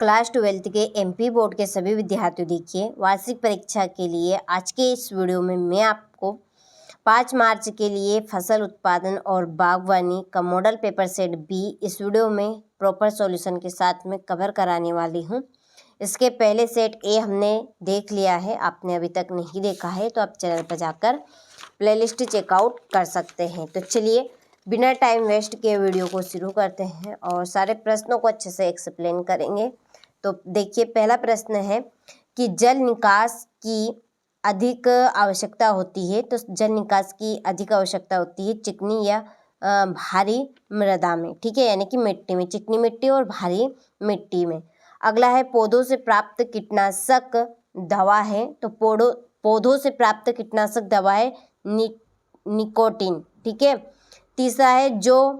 Class 12 के MP board के सभी विद्यार्थियों देखिए वार्षिक परीक्षा के लिए आज के इस वीडियो में मैं आपको 5 मार्च के लिए फसल उत्पादन और बागवानी का मॉडल पेपर सेट बी इस वीडियो में प्रॉपर सॉल्यूशन के साथ में कवर कराने वाली हूं। इसके पहले सेट ए हमने देख लिया है, आपने अभी तक नहीं देखा है तो आप चैनल पर जाकर प्लेलिस्ट चेकआउट कर सकते हैं। तो चलिए बिना टाइम वेस्ट किए वीडियो को शुरू करते हैं और सारे प्रश्नों को अच्छे से एक्सप्लेन करेंगे। तो देखिए पहला प्रश्न है कि जल निकास की अधिक आवश्यकता होती है, तो जल निकास की अधिक आवश्यकता होती है चिकनी या भारी मृदा में, ठीक है, यानी कि मिट्टी में, चिकनी मिट्टी और भारी मिट्टी में। अगला है पौधों से प्राप्त कीटनाशक दवा है, तो पौधों से प्राप्त कीटनाशक दवा है निकोटीन, ठीक है। तीसरा है जो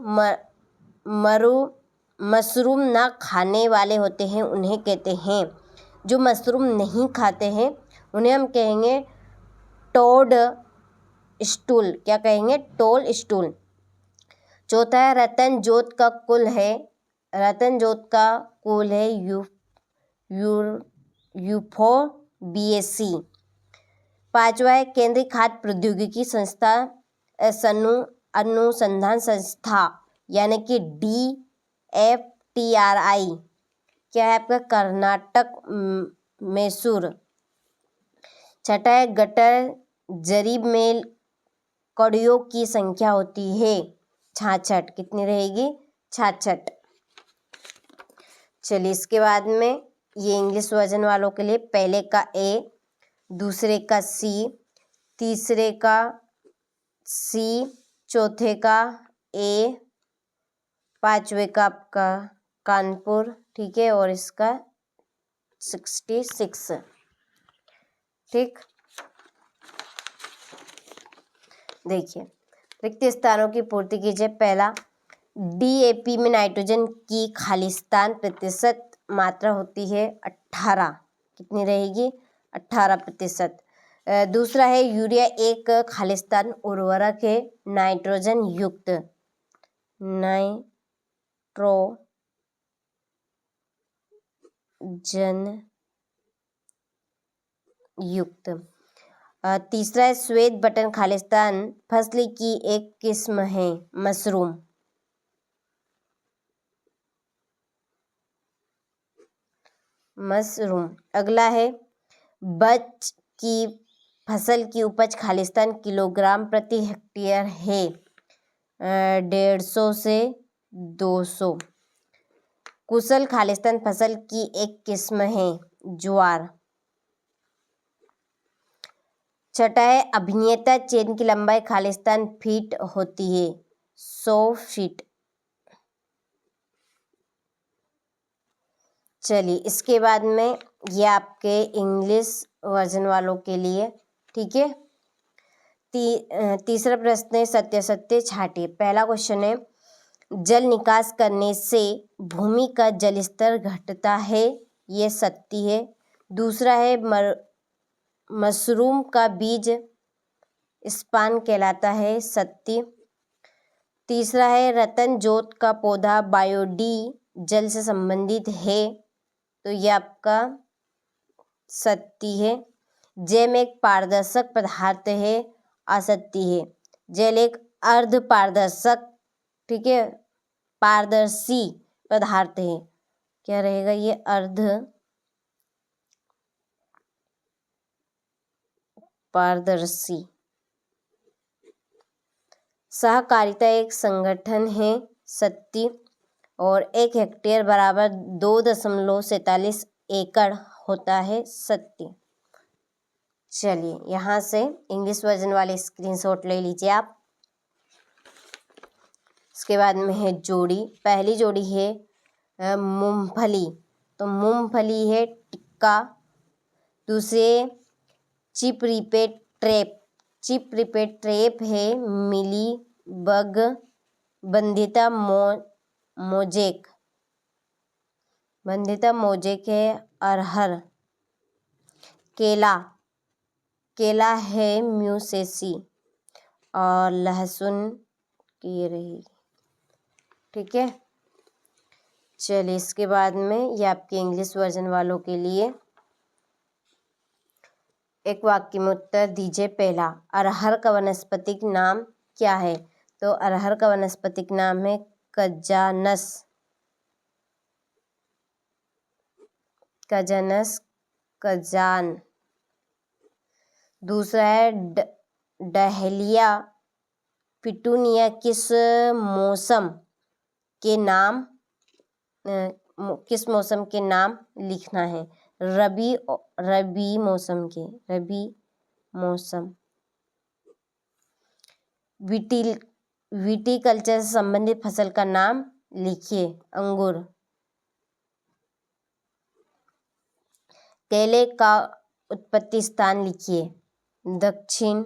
मशरूम ना खाने वाले होते हैं उन्हें कहते हैं, जो मशरूम नहीं खाते हैं उन्हें हम कहेंगे टोड स्टूल, क्या कहेंगे, टोल स्टूल। चौथा है रतन जोत का कुल है यूफोर्बिएसी। पांचवा है केंद्रीय खाद्य प्रौद्योगिकी संस्था अनुसंधान संस्था यानी कि DFTRI, क्या है आपका, कर्नाटक मैसूर। छठा है गटर जरीब में कड़ियों की संख्या होती है 66, कितनी रहेगी, 66। चलिए इसके बाद में ये इंग्लिश वर्जन वालों के लिए पहले का ए, दूसरे का सी, तीसरे का सी, चौथे का ए, पांचवे का आपका कानपुर, ठीक है, और इसका 66, ठीक। देखिए रिक्त स्थानों की पूर्ति कीजिए। पहला DAP में नाइट्रोजन की खालिस्तान प्रतिशत मात्रा होती है 18, कितनी रहेगी, 18%। दूसरा है यूरिया एक खालिस्तान उर्वरक है नाइट्रोजन युक्त, तीसरा है श्वेत बटन खालिस्तान फसल की एक किस्म है मशरूम। अगला है बच की फसल की उपज खालिस्तान किलोग्राम प्रति हेक्टेयर है 150 से 200। कुशल खालिस्तान फसल की एक किस्म है ज्वार। छठा है अभिनेता चेन की लंबाई खालिस्तान फीट होती है 100 फीट। चलिए इसके बाद में ये आपके इंग्लिश वर्जन वालों के लिए, ठीक है। तीसरा प्रश्न है सत्य छाटिए। पहला क्वेश्चन है जल निकास करने से भूमि का जल स्तर घटता है, ये सत्य है। दूसरा है मशरूम का बीज स्पान कहलाता है, सत्य। तीसरा है रतन जोत का पौधा बायोडी जल से संबंधित है, तो यह आपका सत्य है। जैम एक पारदर्शक पदार्थ है, असत्य है। जल एक अर्ध पारदर्शक, ठीक है, पारदर्शी पदार्थ है, क्या रहेगा, ये अर्ध पारदर्शी। सहकारिता एक संगठन है, सत्य। और 1 हेक्टेयर बराबर 2.47 एकड़ होता है, सत्य। चलिए यहाँ से इंग्लिश वर्जन वाले स्क्रीनशॉट ले लीजिए आप। इसके बाद में है जोड़ी। पहली जोड़ी है मूंगफली, तो मूंगफली है टिक्का। दूसरे चिप रिपेट ट्रैप है मिली बग बंधिता मोजेक है अरहर। केला है म्यूसेसी और लहसुन की रहेगी, ठीक है। चलिए इसके बाद में ये आपके इंग्लिश वर्जन वालों के लिए एक वाक्य में उत्तर दीजिए। पहला, अरहर का वानस्पतिक नाम क्या है? तो अरहर का वानस्पतिक नाम है कजानस कजान। दूसरा है डहलिया पिटूनिया किस मौसम के नाम लिखना है? रबी मौसम। विटीकल्चर से संबंधित फसल का नाम लिखिए। अंगूर। केले का उत्पत्ति स्थान लिखिए। दक्षिण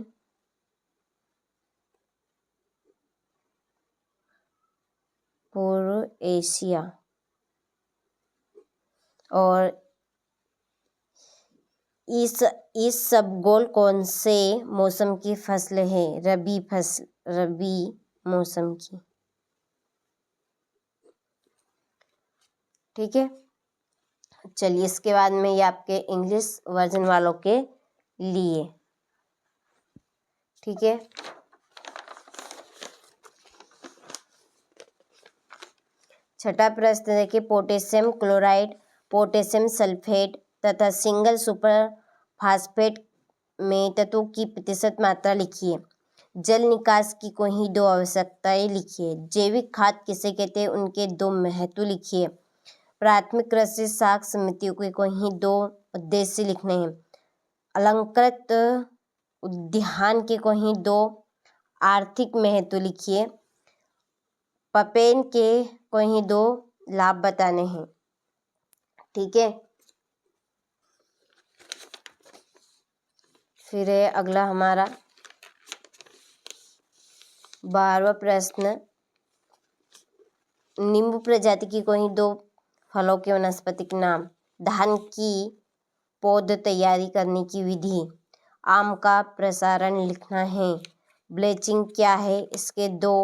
पूर्व एशिया। और इस इसबगोल कौन से मौसम की फसल है? रबी मौसम की। ठीक है, चलिए इसके बाद में ये आपके इंग्लिश वर्जन वालों के लिए। ठीक है, छठा प्रश्न देखिए। पोटेशियम क्लोराइड, पोटेशियम सल्फेट तथा सिंगल सुपर फास्फेट में तत्वों की प्रतिशत मात्रा लिखिए। जल निकास की कोई 2 आवश्यकताएं लिखिए। जैविक खाद किसे कहते हैं? उनके 2 महत्व लिखिए। प्राथमिक कृषि साख समितियों के कोई 2 उद्देश्य लिखने हैं। अलंकृत उद्यान के कोई 2 आर्थिक महत्व लिखिए। पपेन के कोई 2 लाभ बताने हैं। ठीक है, फिर है अगला हमारा 12वां प्रश्न। नींबू प्रजाति की कोई 2 फलों के वनस्पतिक नाम। धान की पौध तैयारी करने की विधि। आम का प्रसारण लिखना है। ब्लीचिंग क्या है? इसके 2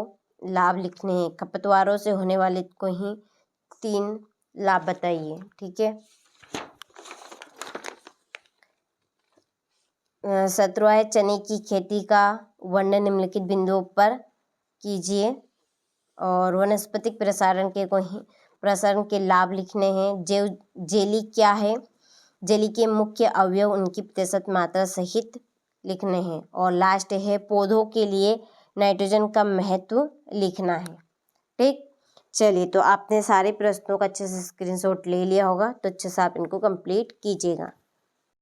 लाभ लिखने हैं। खरपतवारों से होने वाले कोई 3 लाभ बताइए। ठीक है, 17वां है चने की खेती का वर्णन निम्नलिखित बिंदुओं पर कीजिए। और वनस्पतिक प्रसारण के लाभ लिखने हैं। जेली क्या है? जेली के मुख्य अवयव, उनकी प्रतिशत मात्रा सहित लिखने हैं। और लास्ट है पौधों के लिए नाइट्रोजन का महत्व लिखना है। ठीक, चलिए तो आपने सारे प्रश्नों का अच्छे से स्क्रीनशॉट ले लिया होगा, तो अच्छे से आप इनको कंप्लीट कीजिएगा।